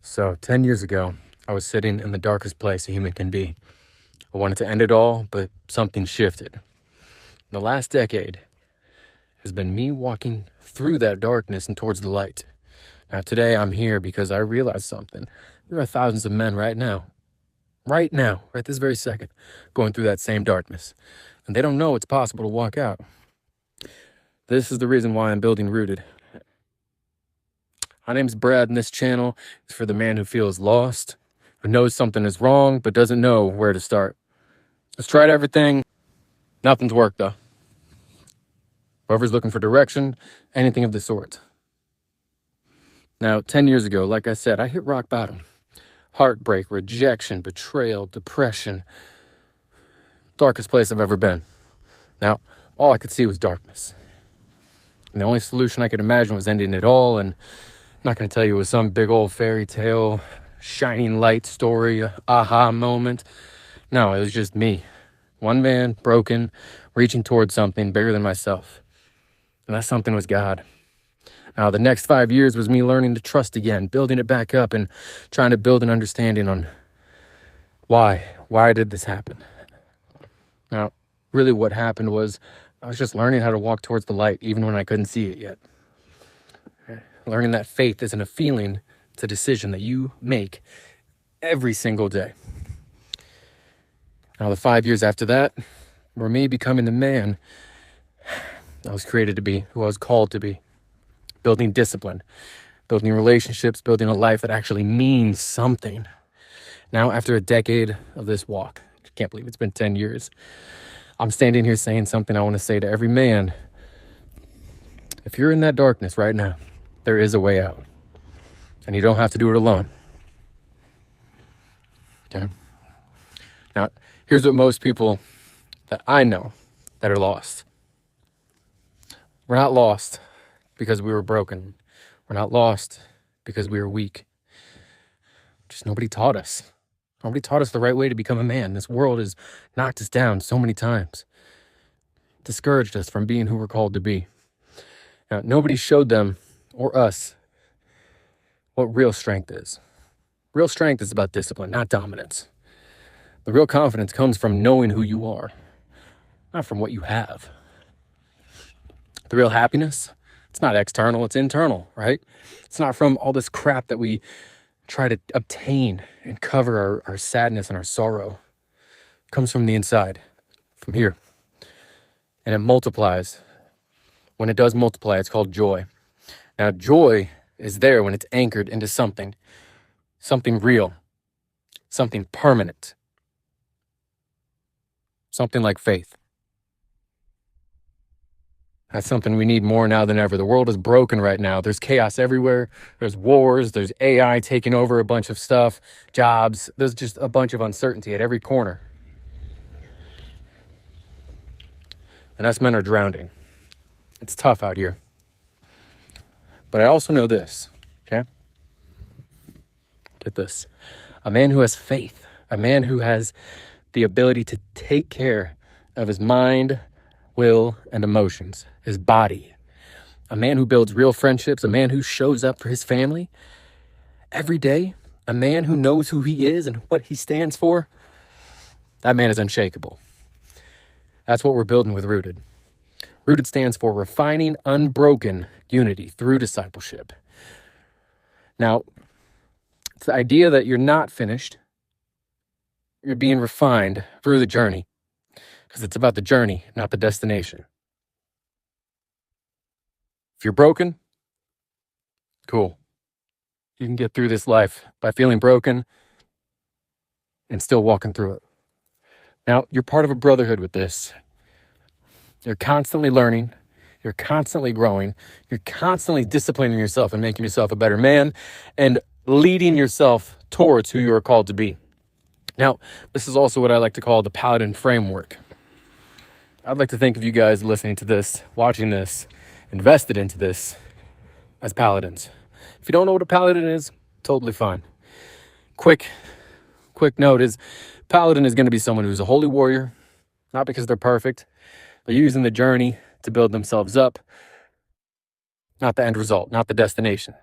So 10 years ago, I was sitting in the darkest place a human can be. I wanted to end it all, but something shifted. The last decade has been me walking through that darkness and towards the light. Now today I'm here because I realized something. There are thousands of men right now, right this very second, going through that same darkness. And they don't know it's possible to walk out. This is the reason why I'm building Rooted. My name's Brad, and this channel is for the man who feels lost, who knows something is wrong, but doesn't know where to start. Let's try everything. Nothing's worked, though. Whoever's looking for direction, anything of the sort. Now, 10 years ago, like I said, I hit rock bottom. Heartbreak, rejection, betrayal, depression. Darkest place I've ever been. Now, all I could see was darkness. And the only solution I could imagine was ending it all, and I'm not going to tell you it was some big old fairy tale, shining light story, aha moment. No, it was just me. One man, broken, reaching towards something bigger than myself. And that something was God. Now, the next 5 years was me learning to trust again, building it back up, and trying to build an understanding on why. Why did this happen? Now, really what happened was I was just learning how to walk towards the light, even when I couldn't see it yet. Learning that faith isn't a feeling, it's a decision that you make every single day. Now, the 5 years after that were me becoming the man I was created to be, who I was called to be. Building discipline, building relationships, building a life that actually means something. Now, after a decade of this walk, I can't believe it's been 10 years, I'm standing here saying something I want to say to every man. If you're in that darkness right now, there is a way out. And you don't have to do it alone. Okay? Now, here's what most people that I know that are lost. We're not lost because we were broken. We're not lost because we were weak. Just nobody taught us. Nobody taught us the right way to become a man. This world has knocked us down so many times. Discouraged us from being who we're called to be. Now, nobody showed them or us what real strength is. Real strength is about discipline, not dominance. The real confidence comes from knowing who you are, not from what you have. The real happiness, it's not external, it's internal, right? It's not from all this crap that we try to obtain and cover our sadness and our sorrow. It comes from the inside, from here. And it multiplies. When it does multiply, it's called joy. Now, joy is there when it's anchored into something real, something permanent, something like faith. That's something we need more now than ever. The world is broken right now. There's chaos everywhere. There's wars. There's AI taking over a bunch of stuff, jobs. There's just a bunch of uncertainty at every corner. And us men are drowning. It's tough out here. But I also know this, okay? Get this. A man who has faith, a man who has the ability to take care of his mind, will, and emotions, his body. A man who builds real friendships, a man who shows up for his family every day, a man who knows who he is and what he stands for. That man is unshakable. That's what we're building with Rooted. Rooted stands for Refining Unbroken Unity Through Discipleship. Now, it's the idea that you're not finished. You're being refined through the journey. Because it's about the journey, not the destination. If you're broken, cool. You can get through this life by feeling broken and still walking through it. Now, you're part of a brotherhood with this. You're constantly learning. You're constantly growing. You're constantly disciplining yourself and making yourself a better man and leading yourself towards who you are called to be. Now, this is also what I like to call the Paladin framework. I'd like to think of you guys listening to this, watching this, invested into this as Paladins. If you don't know what a Paladin is, totally fine. Quick note is Paladin is going to be someone who's a holy warrior, not because they're perfect. They're using the journey to build themselves up, not the end result, not the destination.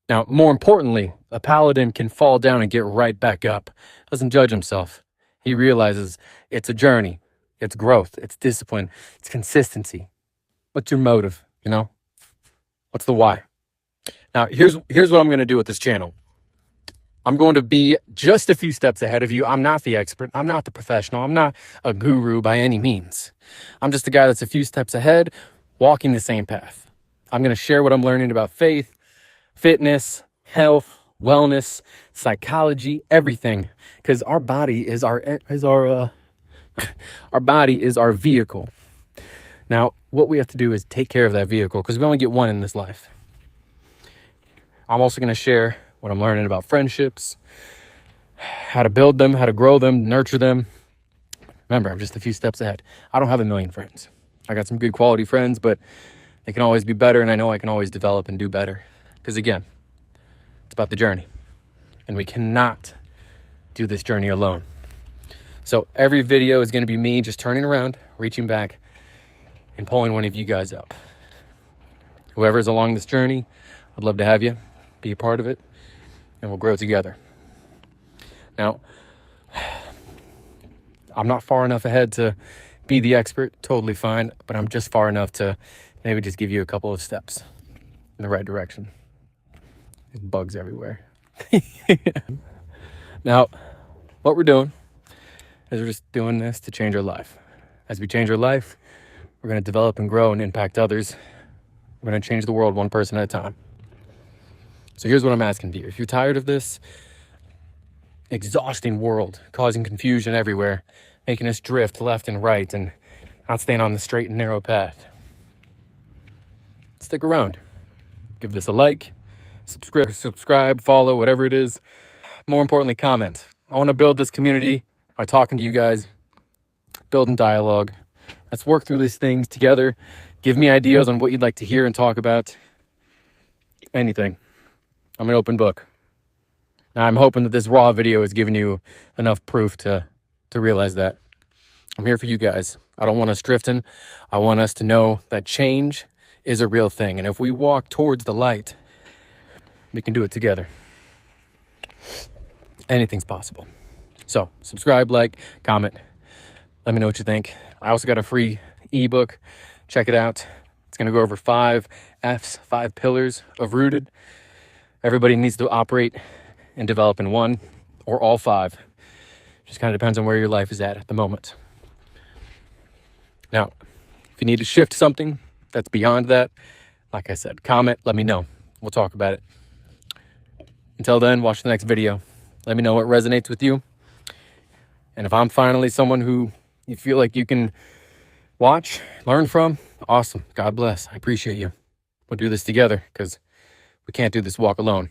Now, more importantly, a paladin can fall down and get right back up. Doesn't judge himself. He realizes it's a journey, it's growth, it's discipline, it's consistency. What's your motive? What's the why? Now, here's what I'm going to do with this channel. I'm going to be just a few steps ahead of you. I'm not the expert. I'm not the professional. I'm not a guru by any means. I'm just a guy that's a few steps ahead, walking the same path. I'm going to share what I'm learning about faith, fitness, health, wellness, psychology, everything, because our body is our body is our vehicle. Now, what we have to do is take care of that vehicle, because we only get one in this life. I'm also going to share what I'm learning about friendships, how to build them, how to grow them, nurture them. Remember, I'm just a few steps ahead. I don't have a million friends. I got some good quality friends, but they can always be better, and I know I can always develop and do better. Because again, it's about the journey, and we cannot do this journey alone. So every video is going to be me just turning around, reaching back, and pulling one of you guys up. Whoever's along this journey, I'd love to have you be a part of it, and we'll grow together. Now, I'm not far enough ahead to be the expert, totally fine, but I'm just far enough to maybe just give you a couple of steps in the right direction. There's bugs everywhere. Now, what we're doing is we're just doing this to change our life. As we change our life, we're going to develop and grow and impact others. We're going to change the world one person at a time. So here's what I'm asking of you. If you're tired of this exhausting world, causing confusion everywhere, making us drift left and right and not staying on the straight and narrow path, stick around. Give this a like, subscribe, follow, whatever it is. More importantly, comment. I want to build this community by talking to you guys, building dialogue. Let's work through these things together. Give me ideas on what you'd like to hear and talk about. Anything. I'm an open book. Now, I'm hoping that this raw video has given you enough proof to realize that. I'm here for you guys. I don't want us drifting. I want us to know that change is a real thing. And if we walk towards the light, we can do it together. Anything's possible. So subscribe, like, comment. Let me know what you think. I also got a free ebook. Check it out. It's going to go over 5 F's, 5 pillars of Rooted. Everybody needs to operate and develop in one or all 5. Just kind of depends on where your life is at the moment. Now, if you need to shift something that's beyond that, like I said, comment, let me know. We'll talk about it. Until then, watch the next video. Let me know what resonates with you. And if I'm finally someone who you feel like you can watch, learn from, awesome. God bless. I appreciate you. We'll do this together, because we can't do this walk alone.